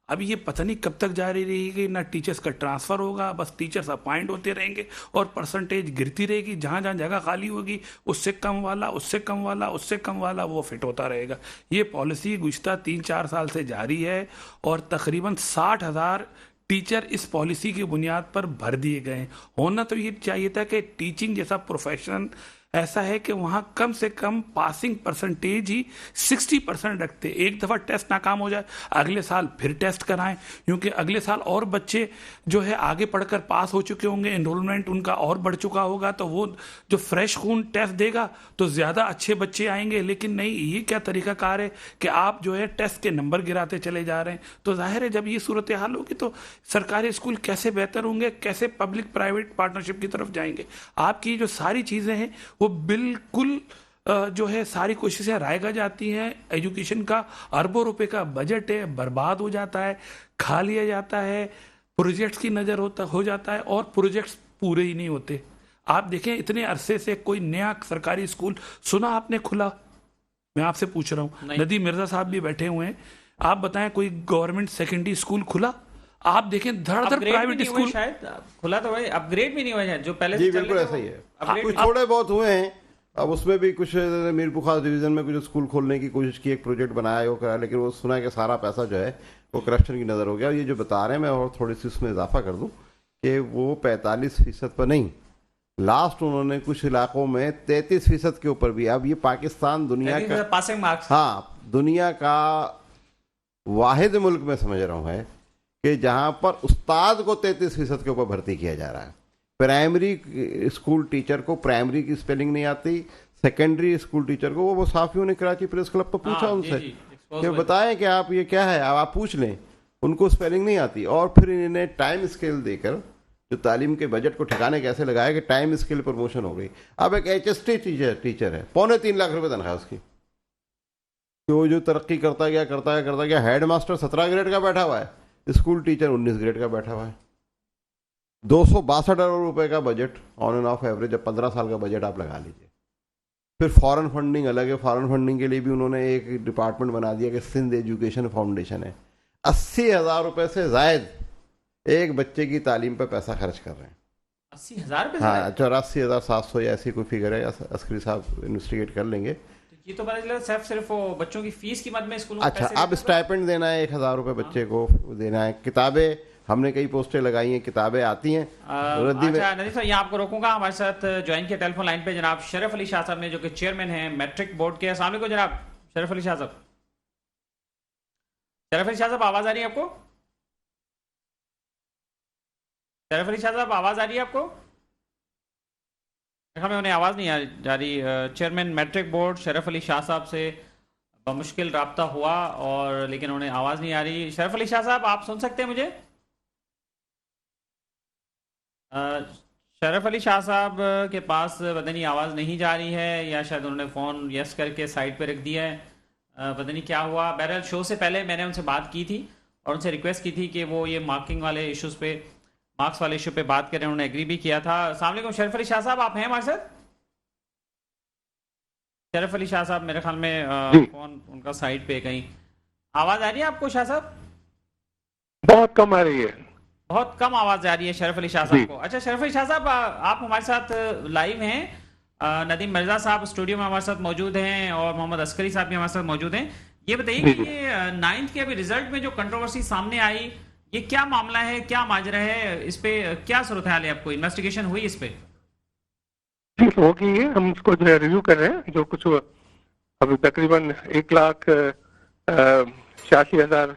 अभी ये पता नहीं कब तक जारी रहेगी, ना टीचर्स का ट्रांसफर होगा, बस टीचर्स अपॉइंट होते रहेंगे और परसेंटेज गिरती रहेगी, जहां जहां जगह खाली होगी उससे कम वाला, उससे कम वाला, उससे कम वाला वो फिट होता रहेगा। ये पॉलिसी गुज़िश्ता 3-4 साल से जारी है और तकरीबन 60,000 टीचर इस पॉलिसी की बुनियाद पर भर दिए गए हैं। होना तो ये चाहिए था कि टीचिंग जैसा प्रोफेशन ऐसा है कि वहाँ कम से कम पासिंग परसेंटेज ही 60% रखते। एक दफ़ा टेस्ट नाकाम हो जाए, अगले साल फिर टेस्ट कराएं, क्योंकि अगले साल और बच्चे जो है आगे पढ़कर पास हो चुके होंगे, एनरोलमेंट उनका और बढ़ चुका होगा, तो वो जो फ्रेश खून टेस्ट देगा तो ज़्यादा अच्छे बच्चे आएंगे। लेकिन नहीं, ये क्या तरीक़ाकार है कि आप जो है टेस्ट के नंबर गिराते चले जा रहे हैं। तो जाहिर है जब ये सूरत हाल होगी तो सरकारी स्कूल कैसे बेहतर होंगे, कैसे पब्लिक प्राइवेट पार्टनरशिप की तरफ जाएंगे। आपकी जो सारी चीज़ें हैं वो बिल्कुल जो है सारी कोशिशें रायगा जाती हैं। एजुकेशन का अरबों रुपए का बजट है, बर्बाद हो जाता है, खा लिया जाता है, प्रोजेक्ट्स की नज़र हो जाता है और प्रोजेक्ट्स पूरे ही नहीं होते। आप देखें, इतने अरसे से कोई नया सरकारी स्कूल सुना आपने खुला? मैं आपसे पूछ रहा हूँ, नदीम मिर्जा साहब भी बैठे हुए हैं, आप बताएं कोई गवर्नमेंट सेकेंडरी स्कूल खुला? आप देखें धड़ प्राइवेट स्कूल शायद खुला तो है, अपग्रेड भी नहीं हुआ है जो पहले जी बिल्कुल ऐसा ही है। कुछ थोड़े बहुत हुए हैं, अब उसमें भी कुछ मीर बुखार डिवीजन में कुछ स्कूल खोलने की कोशिश की, एक प्रोजेक्ट बनाया वो करा, लेकिन वो सुना है कि सारा पैसा जो है वो करप्शन की नज़र हो गया। ये जो बता रहे हैं, मैं और थोड़ी सी उसमें इजाफा कर दूं कि वो 45% पर नहीं, लास्ट उन्होंने कुछ इलाकों में 33% के ऊपर भी। अब ये पाकिस्तान दुनिया का पासिंग मार्क्स, हाँ, दुनिया का वाहिद मुल्क में समझ रहा हूँ है कि जहाँ पर उस्ताद को 33% के ऊपर भर्ती किया जा रहा है। प्राइमरी स्कूल पूछा को प्राइमरी की स्पेलिंग नहीं आती, सेकेंडरी स्कूल टीचर को वो साफियों ने कराची प्रेस क्लब पर पूछा उनसे कि बताएं कि आप ये क्या है, आप पूछ लें, उनको स्पेलिंग नहीं आती। और फिर इन्हें टाइम स्केल देकर जो तालीम के बजट को ठिकाने कैसे लगाया कि टाइम स्केल प्रमोशन हो गई। अब एक HST टीचर है, 3.25 लाख रुपए तनख्वाह उसकी, तो जो तरक्की करता गया हेड मास्टर 17 ग्रेड का बैठा हुआ है, स्कूल टीचर 19 ग्रेड का बैठा हुआ है। 262 अरब रुपए का budget on end of average, जब 15 साल का बजट आप लगा लीजिए। फिर फॉरेन फंडिंग अलग है, फॉरेन फंडिंग के लिए भी उन्होंने एक डिपार्टमेंट बना दिया कि सिंध एजुकेशन फाउंडेशन है। 80,000 रुपए से जायद एक बच्चे की तालीम पर पैसा खर्च कर रहे हैं। 80,000 रुपए? हाँ, 84,700 या ऐसी कोई फिगर है, अस्करी साहब इन्वेस्टिगेट कर लेंगे। ये तो पता चला सिर्फ बच्चों की फीस की मद में स्कूलों को अच्छा, अब स्टाइपेंड देना है 1,000 रुपए बच्चे को देना है। किताबें हमने कई पोस्टें लगाई हैं, किताबें आती हैं रद्दी में। अच्छा नदीम साहब, यहाँ आपको रोकूंगा, हमारे साथ ज्वाइन किया टेलीफोन लाइन पे जनाब शरफ अली शाह साहब ने, जो कि चेयरमैन हैं मैट्रिक बोर्ड के। अस्सलाम वालेकुम जनाब शरफ अली शाह साहब। शरफ अली शाह साहब आवाज आ रही है आपको? शरफ अली शाह साहब आवाज आ रही है आपको? हमें उन्हें आवाज़ नहीं आ रही। Chairman matric board Sharaf Ali Shah साहब से बमुश्किल रब्ता हुआ और लेकिन उन्हें आवाज़ नहीं आ रही। शरफ अली शाह साहब, आप सुन सकते हैं मुझे? शरफ अली शाह साहब के पास पता नहीं आवाज़ नहीं जा रही है, या शायद उन्होंने फ़ोन यस करके साइड पे रख दिया है, पता नहीं क्या हुआ। बहरहाल शो से पहले मैंने उनसे बात की थी और उनसे रिक्वेस्ट की थी कि वो ये मार्किंग वाले इश्यूज़ पे मार्क्स वाले इशू पे बात करें, उन्होंने एग्री भी किया था। अस्सलाम वालेकुम शरीफ अली शाह साहब, आप हैं हमारे साथ? शरीफ अली शाह साहब मेरे ख्याल में फोन उनका साइड पे कहीं। आवाज आ रही है आपको शाह साहब? बहुत कम आ रही है। बहुत कम आवाज आ रही है शरीफ अली शाह साहब को। अच्छा शरीफ अली शाह साहब, आप हमारे साथ लाइव हैं, नदीम मिर्जा साहब स्टूडियो में हमारे साथ मौजूद हैं और मोहम्मद अस्करी साहब भी हमारे साथ मौजूद हैं। ये बताइए कि ये 9th के अभी रिजल्ट में जो कंट्रोवर्सी सामने आई, ये क्या मामला है, क्या माजरा है, इस पे क्या सूरत हाल है? आपको इन्वेस्टिगेशन हुई इस पे? ठीक हो गई है, हम इसको जो है रिव्यू कर रहे हैं। जो कुछ अभी तकरीबन 1,86,000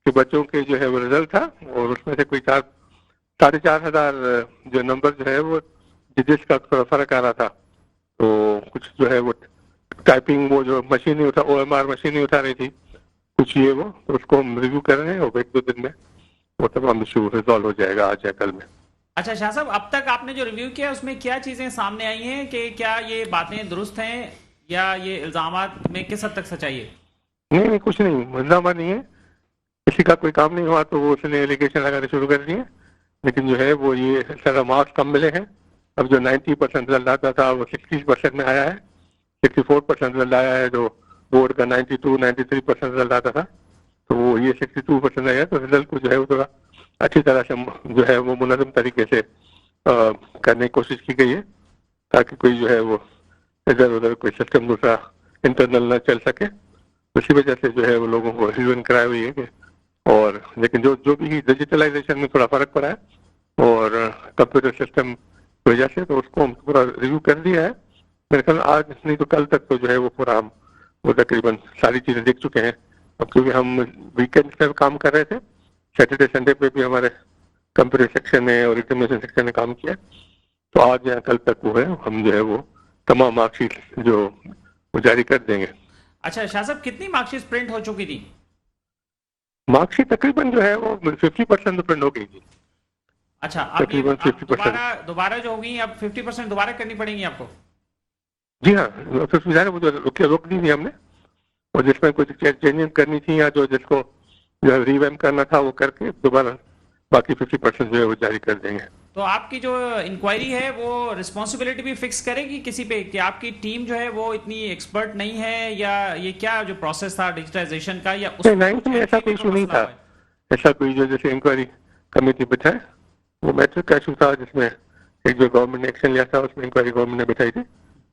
के बच्चों के जो है वो रिजल्ट था, और उसमें से कोई 4,500 जो नंबर जो है वो डिजिट्स का थोड़ा फर्क आ रहा था। तो कुछ जो है वो टाइपिंग वो जो मशीन नहीं उठा, OMR मशीन नहीं उठा रही थी कुछ, ये वो, तो उसको हम रिव्यू कर रहे हैं और 1-2 दिन में वो तमाम इशू रिजॉल्व हो जाएगा आज या कल में। अच्छा शाह साहब, अब तक आपने जो रिव्यू किया उसमें क्या चीजें सामने आई हैं कि क्या ये बातें दुरुस्त हैं या ये इल्जामात में किस हद तक सच्चाई है? नहीं, कुछ नहीं, इल्जाम नहीं है, किसी का कोई काम नहीं हुआ तो वो उसने एलिगेशन लगाने शुरू कर दिए। लेकिन जो है वो ये सारा मार्क्स कम मिले हैं। अब जो 90% रिजल्ट आता था वो 60% में आया है, 64% रिजल्ट आया है। जो बोर्ड का 92-93% रिजल्ट आता था, तो वो ये 62% आया है। तो रिजल्ट को जो है वो थोड़ा अच्छी तरह से जो है वो मुनज़्ज़म तरीके से करने की कोशिश की गई है, ताकि कोई जो है वो इधर उधर कोई सिस्टम दूसरा इंटरनल न चल सके। उसी वजह से जो है वो लोगों को रिवीजन कराई हुई है। और लेकिन जो भी डिजिटलाइजेशन में थोड़ा फर्क पड़ा है और कंप्यूटर सिस्टम की वजह से, तो उसको हम पूरा रिव्यू कर दिया है। मेरे ख्याल आज नहीं तो कल तक तो जो है वो पूरा हम वो तकरीबन सारी चीजें देख चुके हैं। अब क्योंकि हम वीकेंड पे काम कर रहे थे, सैटरडे संडे पे भी हमारे कंप्यूटर सेक्शन ने और एग्जामिनेशन सेक्शन ने काम किया, तो आज या कल तक वो है हम जो है वो तमाम मार्कशीट जो वो जारी कर देंगे। अच्छा शाह साहब, कितनी मार्कशीट प्रिंट हो चुकी थी? मार्कशीट तकरीबन जो है वो 50% तो प्रिंट हो गई थी। अच्छा, अब ये दोबारा जो होगी अब 50% दोबारा करनी पड़ेगी आपको? जी हाँ, वो जो रोक दी थी हमने, और जिसमें कुछ चेंजेस करनी थी या जो जिसको जो है रीवैम्प करना था वो करके दोबारा बाकी 50% जो है वो जारी कर देंगे। तो आपकी जो इंक्वायरी है वो रिस्पॉन्सिबिलिटी भी फिक्स करेगी किसी पे कि आपकी टीम जो है वो इतनी एक्सपर्ट नहीं है, या ये क्या जो प्रोसेस था डिजिटाइजेशन का, या नहीं में ऐसा कोई इशू नहीं था। ऐसा कोई जो जैसे इंक्वायरी कमेटी बिठाए वो मैट्रिक का इशू था, जिसमें एक जो गवर्नमेंट ने एक्शन लिया था उसमें इंक्वायरी गवर्नमेंट ने बिठाई थी।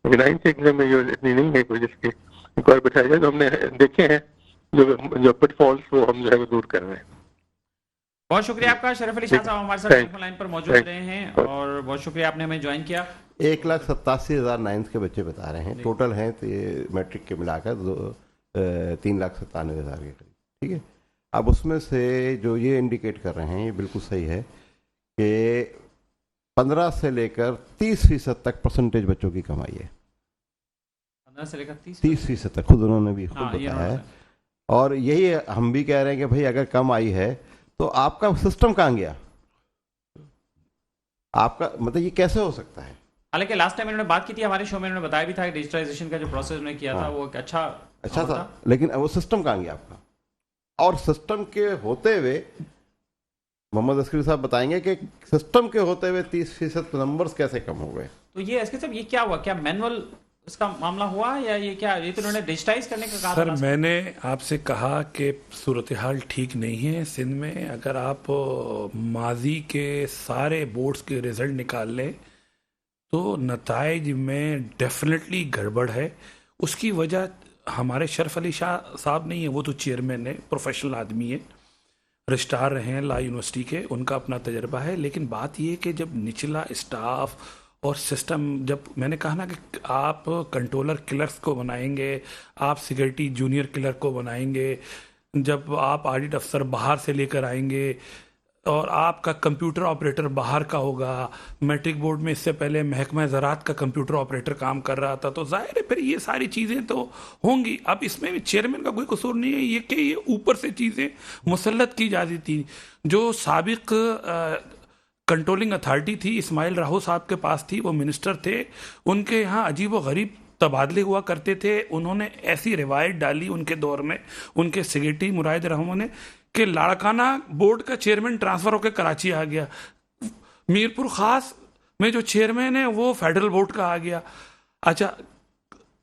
लेकिन 9th एग्जाम में ये इतनी नहीं है कोई जिसकी इंक्वायरी बिठाई जाए। तो हमने देखे हैं जो पिटफॉल्स वो हम जो है वो दूर कर रहे हैं। बहुत शुक्रिया आपका शरीफ अली शाह साहब, हमारे साथ टेलीफोन लाइन पर मौजूद रहे हैं, और बहुत शुक्रिया आपने हमें ज्वाइन किया। 1,87,000 9th के बच्चे बता रहे हैं, टोटल हैं तो ये मैट्रिक के मिलाकर 3,97,000 के करीब। ठीक है, अब उसमें से जो ये इंडिकेट कर रहे हैं ये बिल्कुल सही है कि 15 से लेकर 30% तक परसेंटेज बच्चों की कमाई है। 15 से लेकर 30% तक खुद उन्होंने भी खुद बताया है। और यही हम भी कह रहे हैं कि भाई अगर कम आई है तो आपका सिस्टम कहाँ गया? आपका मतलब ये कैसे हो सकता है? हालांकि लास्ट टाइम इन्होंने बात की थी हमारे शो में, इन्होंने बताया भी था कि डिजिटाइजेशन का जो प्रोसेस उन्होंने किया था वो अच्छा था, लेकिन वो सिस्टम कहाँ गया आपका? और सिस्टम के होते हुए मोहम्मद अस्करी साहब बताएंगे कि सिस्टम के होते हुए 30% नंबर्स कैसे कम हो गए। तो ये अस्करी साहब, ये क्या हुआ? क्या मैनुअल इसका मामला हुआ या ये क्या, ये तो उन्होंने डिजिटाइज करने का कहा? सर मैंने आपसे कहा कि सूरत हाल ठीक नहीं है सिंध में। अगर आप माजी के सारे बोर्ड्स के रिजल्ट निकाल लें तो नताइज में डेफिनेटली गड़बड़ है। उसकी वजह हमारे शरीफ अली शाह साहब नहीं है, वो तो चेयरमैन है, प्रोफेशनल आदमी है, रजिस्ट्रार रहे हैं ला यूनिवर्सिटी के, उनका अपना तजर्बा है। लेकिन बात यह कि जब निचला स्टाफ और सिस्टम, जब मैंने कहा ना कि आप कंट्रोलर क्लर्क्स को बनाएंगे, आप सिक्योरिटी जूनियर क्लर्क को बनाएंगे, जब आप ऑडिट अफसर बाहर से लेकर आएंगे और आपका कंप्यूटर ऑपरेटर बाहर का होगा। मैट्रिक बोर्ड में इससे पहले महकमा ज़राअत का कंप्यूटर ऑपरेटर काम कर रहा था, तो जाहिर है फिर ये सारी चीज़ें तो होंगी। अब इसमें भी चेयरमैन का कोई कसूर नहीं है, ये कि ये ऊपर से चीज़ें मुसल्लत की जाती थी। जो साबिक कंट्रोलिंग अथॉरिटी थी इस्माइल राहो साहब के पास थी, वो मिनिस्टर थे, उनके यहाँ अजीब व गरीब तबादले हुआ करते थे। उन्होंने ऐसी रिवायत डाली उनके दौर में, उनके सेक्रेटरी मुराद रहमान ने, कि लाड़काना बोर्ड का चेयरमैन ट्रांसफर होकर कराची आ गया। मीरपुर खास में जो चेयरमैन है वो फेडरल बोर्ड का आ गया। अच्छा,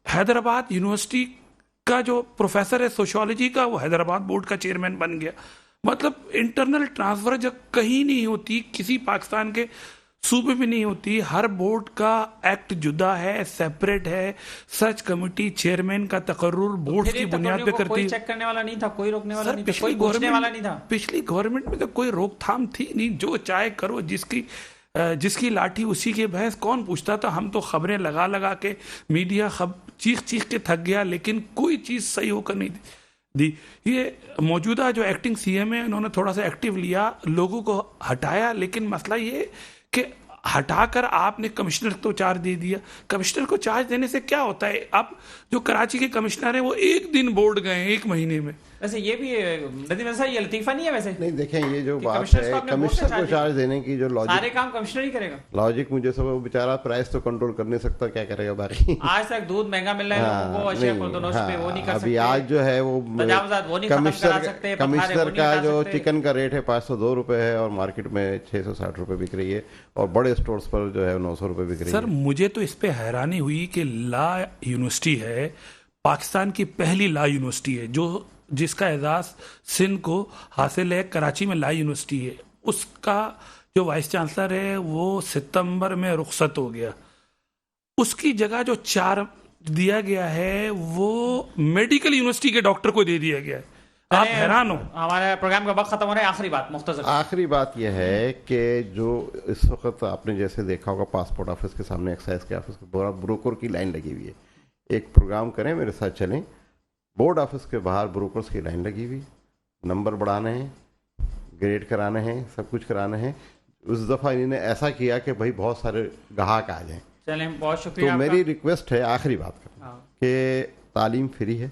हैदराबाद यूनिवर्सिटी का जो प्रोफेसर है सोशियोलॉजी का, वो हैदराबाद बोर्ड का चेयरमैन बन गया। मतलब इंटरनल ट्रांसफर जब कहीं नहीं होती, किसी पाकिस्तान के सूबे में नहीं होती, हर बोर्ड का एक्ट जुदा है, सेपरेट है, सर्च कमेटी चेयरमैन का तकर्रुर बोर्ड की बुनियाद पे करती कोई है। चेक करने वाला नहीं था, कोई रोकने वाला सर, नहीं था, कोई पूछने वाला नहीं था। पिछली गवर्नमेंट में तो कोई रोकथाम थी नहीं, जो चाहे करो, जिसकी लाठी उसी के भैंस, कौन पूछता था। हम तो खबरें लगा लगा के, मीडिया चीख चीख के थक गया, लेकिन कोई चीज सही होकर नहीं दी। ये मौजूदा जो एक्टिंग सीएम है, उन्होंने थोड़ा सा एक्टिव लिया, लोगों को हटाया, लेकिन मसला ये कि हटाकर आपने कमिश्नर को चार्ज दे दिया। कमिश्नर को चार्ज देने से क्या होता है? अब जो कराची के कमिश्नर हैं वो एक दिन बोर्ड गए 1 महीने में। वैसे ये भी नदीम साहब, ये लतीफा नहीं है वैसे? नहीं, देखें, ये जो बात कमिश्नर है, को आपने कमिश्नर बोर्ड को से चार्ज देने की जो सारे काम कमिश्नर ही करेगा। लॉजिक मुझे सब, वो बेचारा प्राइस तो कंट्रोल कर नहीं सकता, क्या करेगा बाकी। आज तक दूध महंगा मिल रहा है लोगों को, अशिया खुर्दनोश पे वो नहीं कर सकते। अभी आज जो है वो तजावुजात वो नहीं खत्म करा सकते, कमिश्नर का जो चिकन का रेट है 502 रुपए है, और मार्केट में 660 रुपए बिक रही है, और बड़े स्टोर्स पर जो है 900 रुपए बिक रही है। सर, मुझे तो इस पे हैरानी हुई कि ला यूनिवर्सिटी है, पाकिस्तान की पहली ला यूनिवर्सिटी है, जिसका एजाज सिंध को हासिल है। कराची में ला यूनिवर्सिटी है, उसका जो वाइस चांसलर है वो सितंबर में रुखसत हो गया। उसकी जगह जो 4 दिया गया है वो मेडिकल यूनिवर्सिटी के डॉक्टर को दे दिया गया है। आप हैरान हो। हमारे प्रोग्राम का वक्त खत्म हो रहा है। आखिरी बात मुख्तसर, आखिरी बात यह है कि जो इस वक्त आपने जैसे देखा होगा, पासपोर्ट ऑफिस के सामने, एक्साइज के ऑफिस के ब्रोकर की लाइन लगी हुई है। एक प्रोग्राम करें, मेरे साथ चलें, बोर्ड ऑफिस के बाहर ब्रोकर्स की लाइन लगी हुई, नंबर बढ़ाने हैं, ग्रेड कराने हैं, सब कुछ कराने हैं। उस दफ़ा इन्होंने ऐसा किया कि भाई बहुत सारे ग्राहक आ जाएं। चलें, बहुत शुक्रिया। तो मेरी रिक्वेस्ट है, आखिरी बात करें, कि तालीम फ्री है।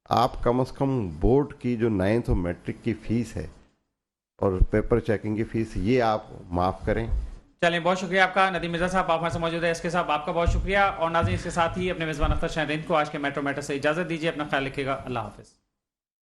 आप कम से कम बोर्ड की जो 9th और मैट्रिक की फ़ीस है और पेपर चेकिंग की फ़ीस, ये आप माफ़ करें। चलें, बहुत शुक्रिया आपका। नदीम मिर्जा साहब, आप हमारे साथ मौजूद है। इसके साथ आपका बहुत शुक्रिया। और नाज़रीन, इसके साथ ही अपने मेज़बान अख्तर शाहीन रिंद को आज के मेट्रो मैटर से इजाज़त दीजिए। अपना ख्याल रखिएगा। अल्लाह हाफ़िज़।